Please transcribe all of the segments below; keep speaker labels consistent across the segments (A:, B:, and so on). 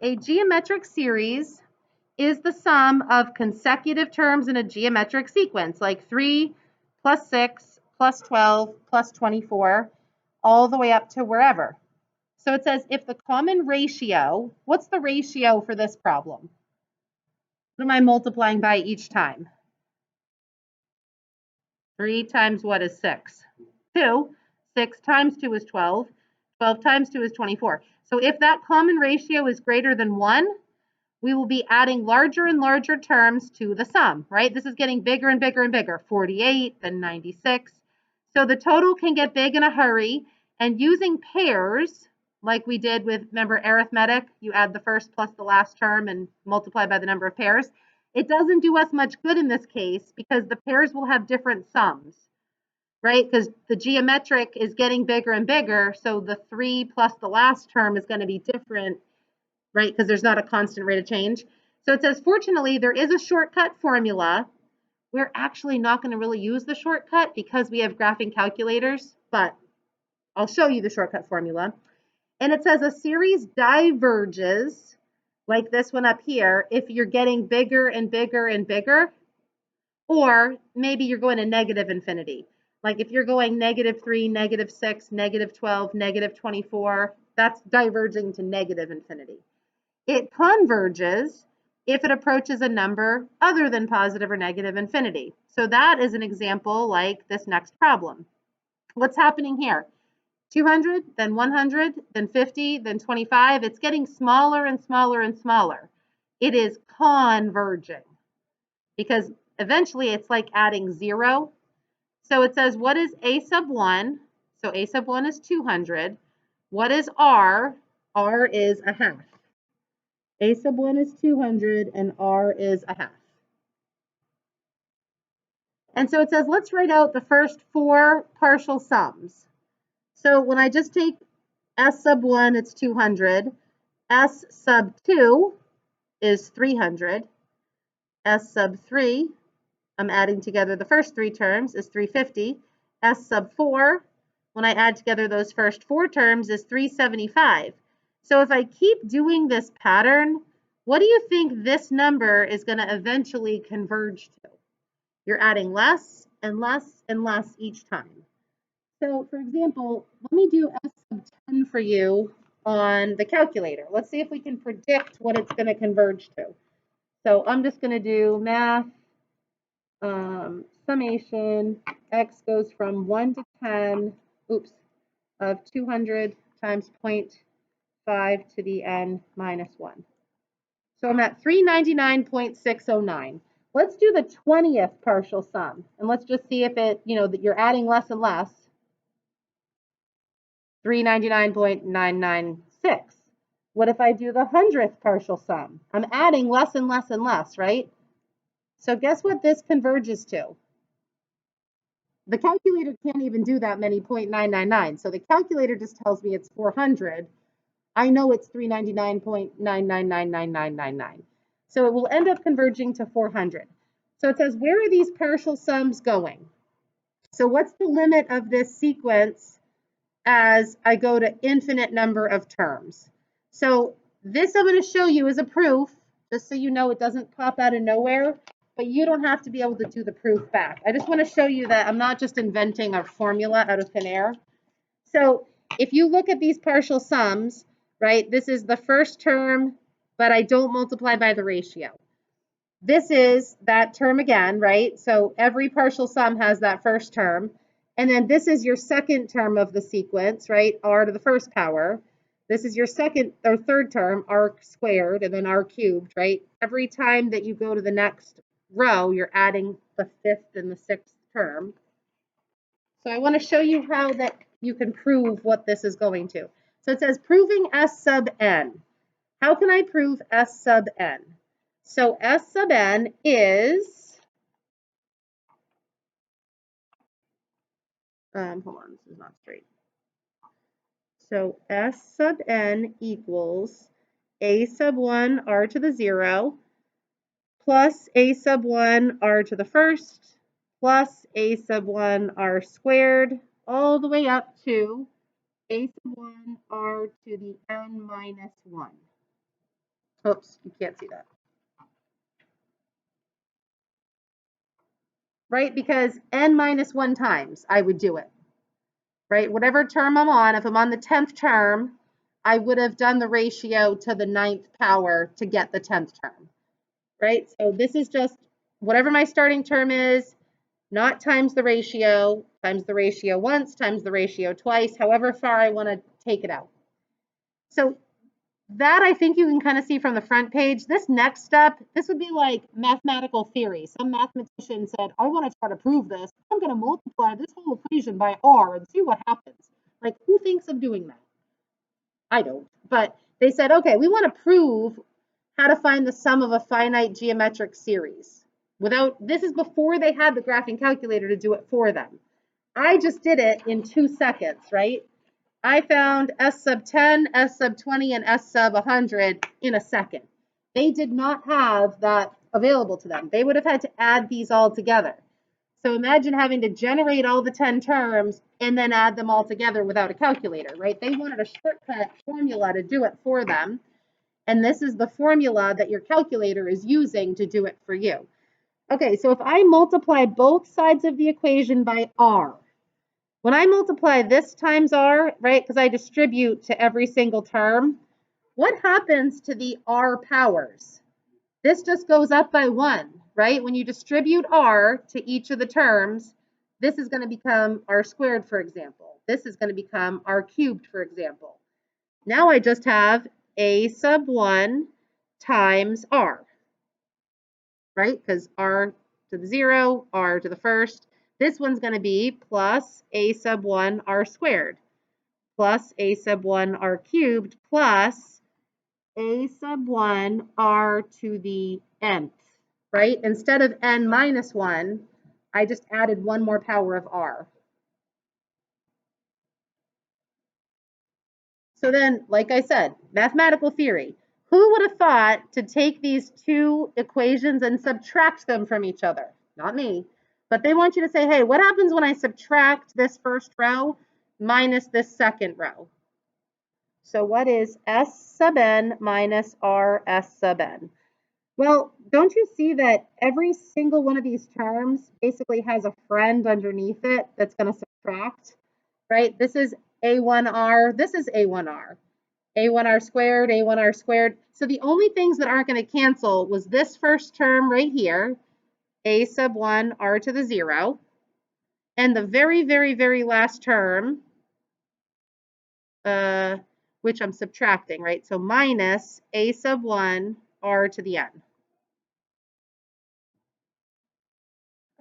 A: A geometric series is the sum of consecutive terms in a geometric sequence, like 3 plus 6 plus 12 plus 24, all the way up to wherever. So it says if the common ratio, what's the ratio for this problem? What am I multiplying by each time? 3 times what is 6? 2. 6 times 2 is 12. 12 times 2 is 24. So if that common ratio is greater than 1, we will be adding larger and larger terms to the sum, right? This is getting bigger and bigger and bigger, 48, then 96. So the total can get big in a hurry, and using pairs, like we did with, remember, arithmetic, you add the first plus the last term and multiply by the number of pairs. It doesn't do us much good in this case because the pairs will have different sums, right? Because the geometric is getting bigger and bigger, so the 3 plus the last term is going to be different, right? Because there's not a constant rate of change. So it says, fortunately, there is a shortcut formula. We're actually not going to really use the shortcut because we have graphing calculators, but I'll show you the shortcut formula. And it says a series diverges, like this one up here, if you're getting bigger and bigger and bigger, or maybe you're going to negative infinity. Like if you're going -3, -6, -12, -24, that's diverging to negative infinity. It converges if it approaches a number other than positive or negative infinity. So that is an example like this next problem. What's happening here? 200, then 100, then 50, then 25. It's getting smaller and smaller and smaller. It is converging because eventually it's like adding 0. So it says, what is a sub 1? So a sub 1 is 200. What is r? R is a half. A sub 1 is 200 and r is a half. And so it says, let's write out the first 4 partial sums. So when I just take s sub 1, it's 200. S sub 2 is 300. S sub 3, I'm adding together the first 3 terms, is 350. S sub 4, when I add together those first 4 terms, is 375. So if I keep doing this pattern, what do you think this number is going to eventually converge to? You're adding less and less and less each time. So for example, let me do S sub 10 for you on the calculator. Let's see if we can predict what it's going to converge to. So I'm just going to do math, summation, x goes from 1 to 10, of 200 times 0.5 to the n minus 1. So I'm at 399.609. Let's do the 20th partial sum, and let's just see if it, that you're adding less and less. 399.996. What if I do the 100th partial sum? I'm adding less and less and less, right? So guess what this converges to? The calculator can't even do that many 0.999. So the calculator just tells me it's 400. I know it's 399.9999999. So it will end up converging to 400. So it says, where are these partial sums going? So what's the limit of this sequence as I go to infinite number of terms? So this I'm going to show you as a proof, just so you know it doesn't pop out of nowhere, but you don't have to be able to do the proof back. I just want to show you that I'm not just inventing a formula out of thin air. So if you look at these partial sums, right, this is the first term, but I don't multiply by the ratio. This is that term again, right? So every partial sum has that first term. And then this is your second term of the sequence, right? R to the first power. This is your second or third term, r squared, and then r cubed, right? Every time that you go to the next row, you're adding the 5th and the 6th term. So I want to show you how that you can prove what this is going to. So it says proving S sub n. How can I prove S sub n? So S sub n is, hold on, this is not straight. So S sub n equals a sub 1 r to the 0 plus a sub 1 r to the first plus a sub 1 r squared all the way up to a sub 1 r to the n minus 1. Oops, you can't see that. Right? Because n minus 1 times, I would do it. Right? Whatever term I'm on, if I'm on the 10th term, I would have done the ratio to the 9th power to get the 10th term. Right? So this is just whatever my starting term is, not times the ratio once, times the ratio twice, however far I want to take it out. So that I think you can kind of see from the front page. This next step, this would be like mathematical theory. Some mathematician said, I want to try to prove this. I'm going to multiply this whole equation by r and see what happens. Like, who thinks of doing that? I don't. But they said, okay, we want to prove how to find the sum of a finite geometric series. This is before they had the graphing calculator to do it for them. I just did it in 2 seconds, right? I found S sub 10, S sub 20, and S sub 100 in a second. They did not have that available to them. They would have had to add these all together. So imagine having to generate all the 10 terms and then add them all together without a calculator, right? They wanted a shortcut formula to do it for them. And this is the formula that your calculator is using to do it for you. Okay, so if I multiply both sides of the equation by r, when I multiply this times r, right, because I distribute to every single term, what happens to the r powers? This just goes up by 1, right? When you distribute r to each of the terms, this is going to become r squared, for example. This is going to become r cubed, for example. Now I just have a sub 1 times r, right? Because r to the 0, r to the first. This one's going to be plus a sub 1 r squared plus a sub 1 r cubed plus a sub 1 r to the nth, right? Instead of n minus 1, I just added one more power of r. So then, like I said, mathematical theory. Who would have thought to take these two equations and subtract them from each other? Not me. But they want you to say, hey, what happens when I subtract this first row minus this second row? So what is S sub n minus R S sub n? Well, don't you see that every single one of these terms basically has a friend underneath it that's going to subtract, right? This is A1R, this is A1R. A1R squared, A1R squared. So the only things that aren't going to cancel was this first term right here, A sub 1 R to the 0, and the very, very, very last term, which I'm subtracting, right? So minus A sub 1 R to the n.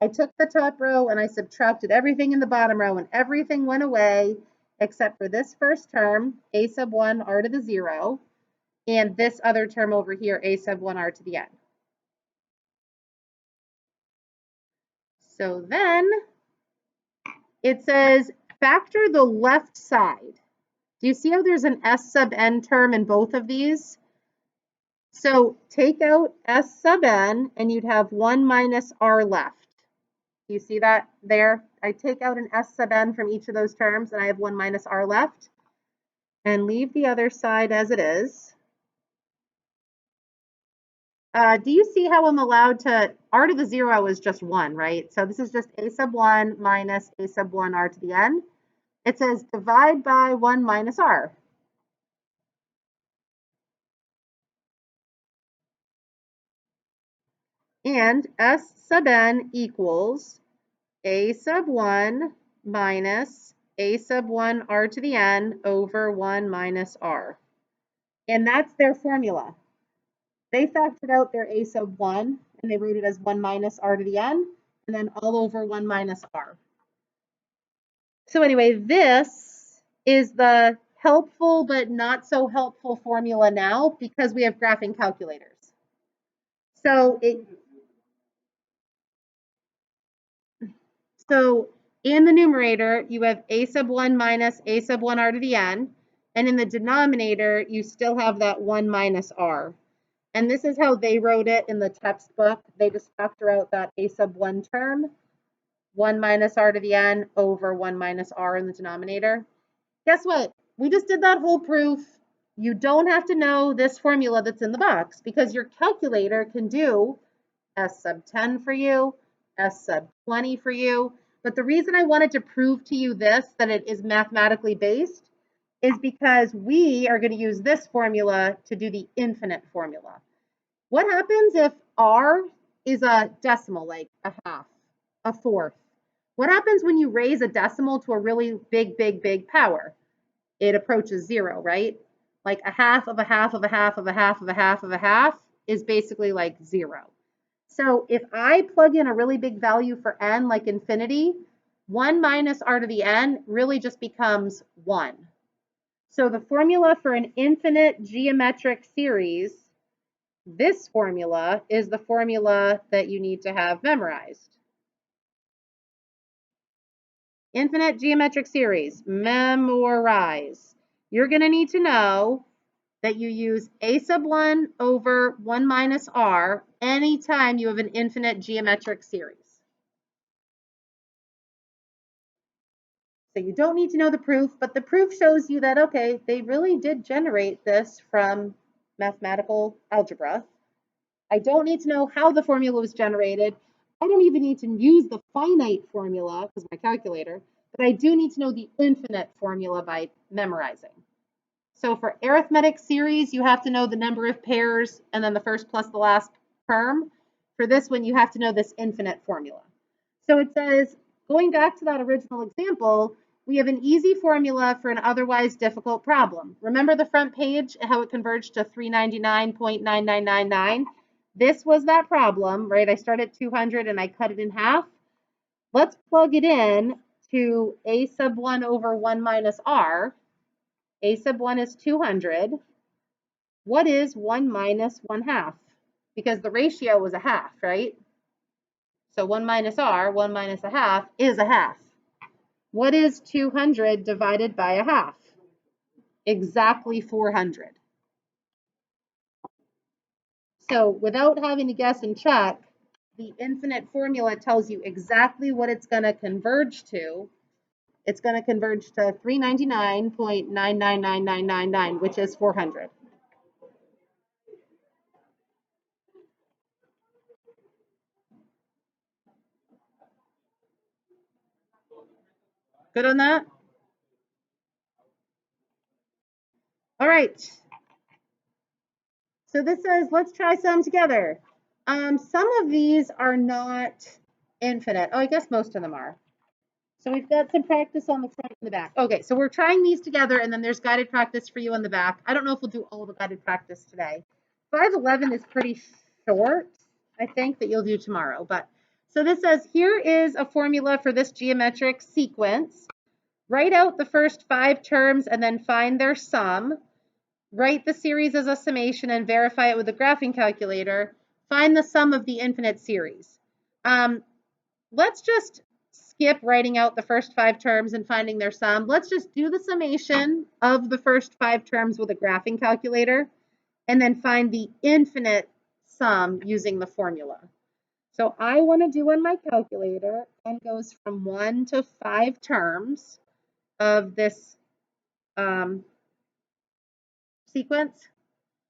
A: I took the top row and I subtracted everything in the bottom row, and everything went away except for this first term, A sub 1 R to the 0, and this other term over here, A sub 1 R to the n. So then it says factor the left side. Do you see how there's an S sub n term in both of these? So take out S sub n and you'd have 1 minus r left. Do you see that there? I take out an S sub n from each of those terms and I have 1 minus r left, and leave the other side as it is. Do you see how I'm allowed to, r to the 0 is just 1, right? So this is just a sub 1 minus a sub 1 r to the n. It says divide by 1 minus r. And S sub n equals a sub 1 minus a sub 1 r to the n over 1 minus r. And that's their formula. They factored out their a sub 1, and they wrote it as 1 minus r to the n, and then all over 1 minus r. So anyway, this is the helpful but not so helpful formula now because we have graphing calculators. So in the numerator, you have a sub 1 minus a sub 1 r to the n, and in the denominator, you still have that 1 minus r. And this is how they wrote it in the textbook. They just factor out that a sub 1 term, 1 minus r to the n over 1 minus r in the denominator. Guess what? We just did that whole proof You don't have to know this formula that's in the box because your calculator can do S sub 10 for you, S sub 20 for you. But the reason I wanted to prove to you this, that it is mathematically based, is because we are going to use this formula to do the infinite formula. What happens if R is a decimal, like a half, a fourth? What happens when you raise a decimal to a really big power? It approaches zero, right? Like a half of a half of a half of a half of a half of a half is basically like zero. So if I plug in a really big value for n, like infinity, 1 minus r to the n really just becomes 1. So the formula for an infinite geometric series, this formula is the formula that you need to have memorized. Infinite geometric series, memorize. You're going to need to know that you use a sub 1 over 1 minus r anytime you have an infinite geometric series. So you don't need to know the proof, but the proof shows you that, okay, they really did generate this from mathematical algebra. I don't need to know how the formula was generated. I don't even need to use the finite formula because my calculator, but I do need to know the infinite formula by memorizing. So for arithmetic series, you have to know the number of pairs and then the first plus the last term. For this one, you have to know this infinite formula. So it says, going back to that original example, we have an easy formula for an otherwise difficult problem. Remember the front page, how it converged to 399.9999? This was that problem, right? I start at 200 and I cut it in half. Let's plug it in to a sub 1 over 1 minus r. A sub 1 is 200. What is 1 minus 1 half? Because the ratio was a half, right? So 1 minus r, 1 minus a half, is a half. What is 200 divided by a half? Exactly 400. So without having to guess and check, the infinite formula tells you exactly what it's going to converge to. It's going to converge to 399.999999, which is 400. Good on that? All right. So this says, let's try some together. Some of these are not infinite. Oh, I guess most of them are. So we've got some practice on the front and the back. Okay, so we're trying these together, and then there's guided practice for you on the back. I don't know if we'll do all the guided practice today. 511 is pretty short, I think, that you'll do tomorrow. But so this says, here is a formula for this geometric sequence. Write out the first 5 terms and then find their sum. Write the series as a summation and verify it with a graphing calculator. Find the sum of the infinite series. Let's just skip writing out the first 5 terms and finding their sum. Let's just do the summation of the first 5 terms with a graphing calculator and then find the infinite sum using the formula. So I want to do on my calculator, and goes from 1 to 5 terms of this sequence.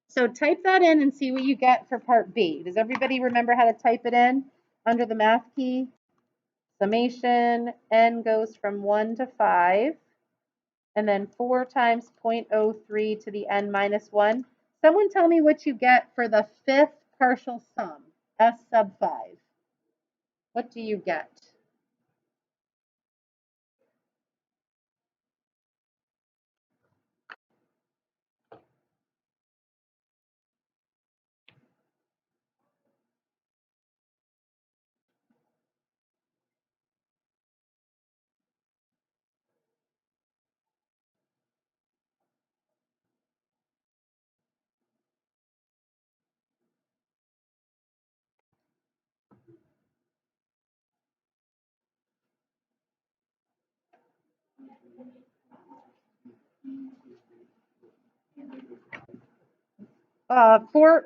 A: So type that in and see what you get for part B. Does everybody remember how to type it in? Under the math key, summation, n goes from 1 to 5, and then 4 times 0.03 to the n minus 1. Someone tell me what you get for the 5th partial sum, s sub 5. What do you get?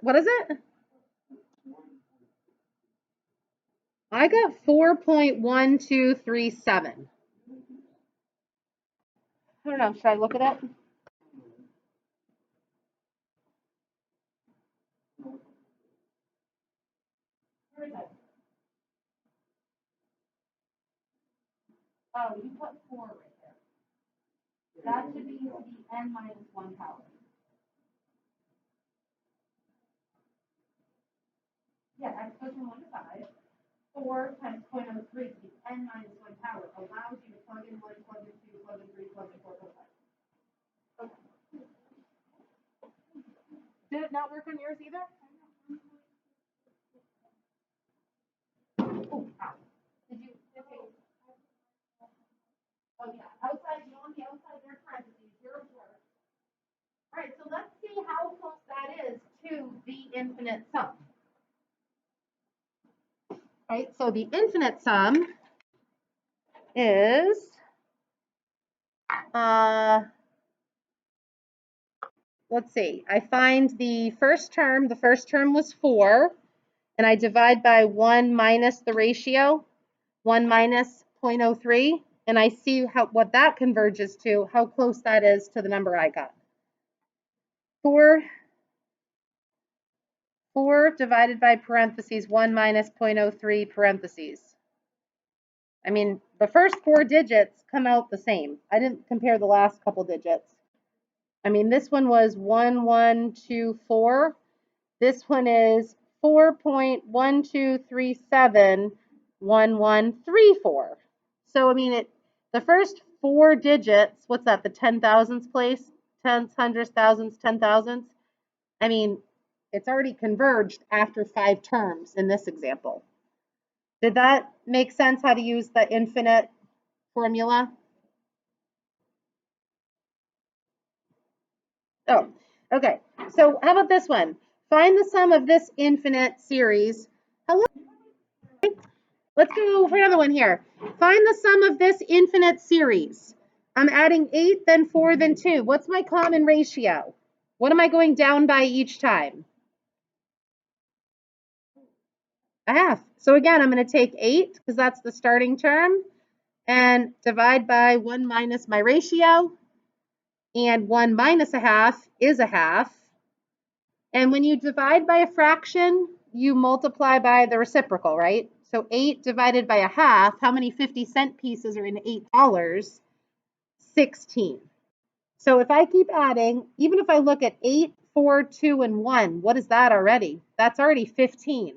A: What is it? I got 4.1237. I don't know, should I look at it? Oh, you put 4 right there. That should be n minus 1 power. Yeah, x goes from 1 to 5. 4 times 0.03 to the n minus 1 power allows you to plug in 1, plug in 2, plug in 3, plug in 4, plug in 5. Okay. Did it not work on yours either? Oh, ow. Did you? Okay. Oh, yeah. Outside, you on the outside there, parentheses, yours work. All right, so let's see how close that is to the infinite sum. All right, so the infinite sum is, let's see, I find the first term was 4, and I divide by 1 minus the ratio, 1 minus 0.03, and I see what that converges to, how close that is to the number I got. 4 divided by parentheses 1 minus 0.03 parentheses. I mean, the first 4 digits come out the same. I didn't compare the last couple digits. I mean, this one was 1124. This one is 4.12371134. So, I mean, the first 4 digits, what's that, the 10,000s place? Tens, hundreds, thousands, 10,000s. I mean, it's already converged after 5 terms in this example. Did that make sense how to use the infinite formula? Oh, okay. So how about this one? Find the sum of this infinite series. Hello. Let's go for another one here. Find the sum of this infinite series. I'm adding 8, then 4, then 2. What's my common ratio? What am I going down by each time? A half. So again, I'm going to take 8 because that's the starting term and divide by 1 minus my ratio. And 1 minus a half is a half. And when you divide by a fraction, you multiply by the reciprocal, right? So 8 divided by a half, how many 50-cent pieces are in $8? 16. So if I keep adding, even if I look at 8, 4, 2, and 1, what is that already? That's already 15.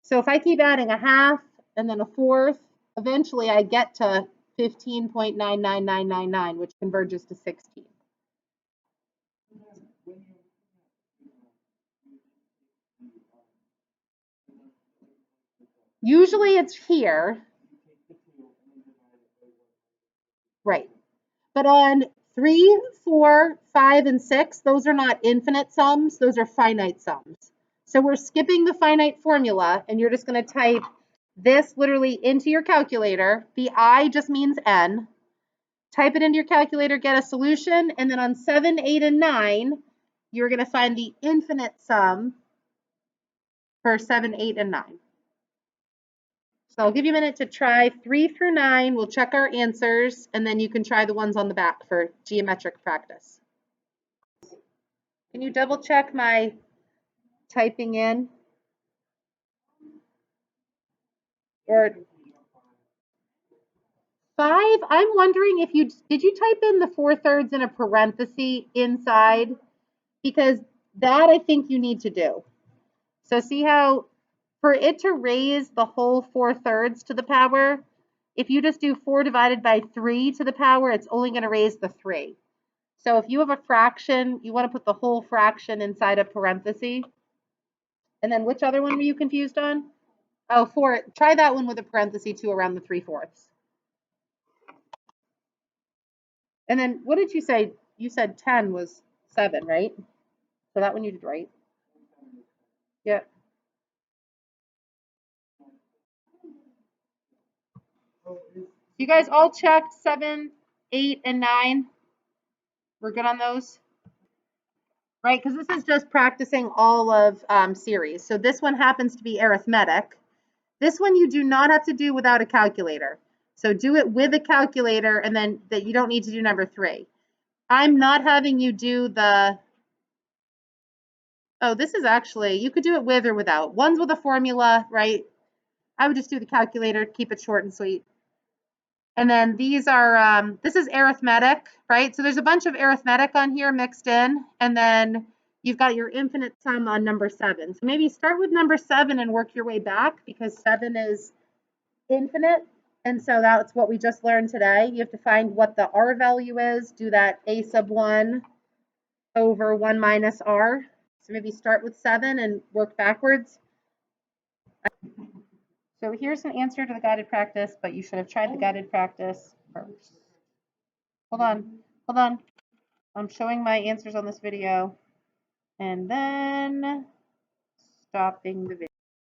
A: So if I keep adding a half and then a fourth, eventually I get to 15.99999, which converges to 16. Usually it's here. Right. But on 3, 4, 5, and 6, those are not infinite sums, those are finite sums. So we're skipping the finite formula, and you're just going to type this literally into your calculator. The I just means n. Type it into your calculator, get a solution, and then on 7, 8, and 9, you're going to find the infinite sum for 7, 8, and 9. So I'll give you a minute to try 3 through 9. We'll check our answers, and then you can try the ones on the back for geometric practice. Can you double check my typing in? Or 5, I'm wondering if did you type in the 4/3 in a parenthesis inside? Because that I think you need to do. So see how for it to raise the whole 4/3 to the power, if you just do 4 divided by 3 to the power, it's only going to raise the 3. So if you have a fraction, you want to put the whole fraction inside a parenthesis. And then which other one were you confused on? Oh, 4. Try that one with a parenthesis too around the 3/4. And then what did you say? You said 10 was 7, right? So that one you did right. Yeah. You guys all checked 7, 8, and 9? We're good on those? Right, because this is just practicing all of series. So this one happens to be arithmetic. This one you do not have to do without a calculator. So do it with a calculator, and then that you don't need to do number 3. I'm not having you do the, oh, this is actually, you could do it with or without. One's with a formula, right? I would just do the calculator, keep it short and sweet. And then these are, this is arithmetic, right? So there's a bunch of arithmetic on here mixed in, and then you've got your infinite sum on number 7. So maybe start with number 7 and work your way back, because 7 is infinite. And so that's what we just learned today. You have to find what the r value is, do that a sub 1 over 1 minus r. So maybe start with 7 and work backwards. So here's an answer to the guided practice, but you should have tried the guided practice first. Hold on. I'm showing my answers on this video and then stopping the video.